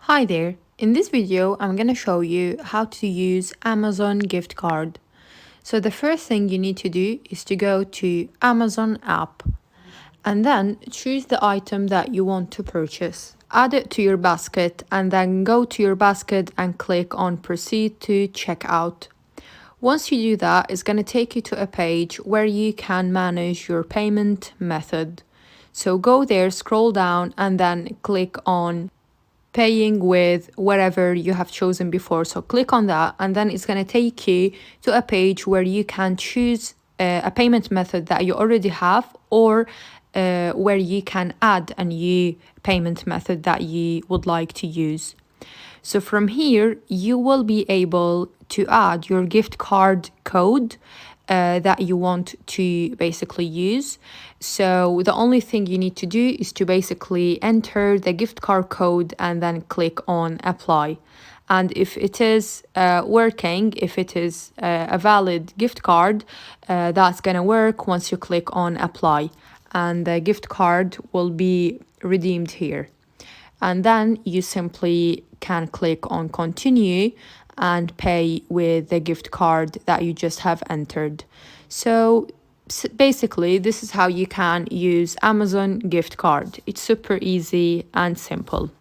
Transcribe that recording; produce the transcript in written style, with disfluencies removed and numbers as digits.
Hi there. In this video, I'm going to show you how to use Amazon gift card. So the first thing you need to do is to go to Amazon app and then choose the item that you want to purchase. Add it to your basket and then go to your basket and click on proceed to checkout. Once you do that, it's going to take you to a page where you can manage your payment method. So go there, scroll down and then click on paying with whatever you have chosen before. So click on that and then it's going to take you to a page where you can choose a payment method that you already have or where you can add a new payment method that you would like to use. So from here, you will be able to add your gift card code that you want to basically use. So the only thing you need to do is to basically enter the gift card code and then click on apply. And if it is working, if it is a valid gift card, that's gonna work once you click on apply, and the gift card will be redeemed here. And then you simply can click on continue and pay with the gift card that you just have entered. So basically, this is how you can use Amazon gift card. It's super easy and simple.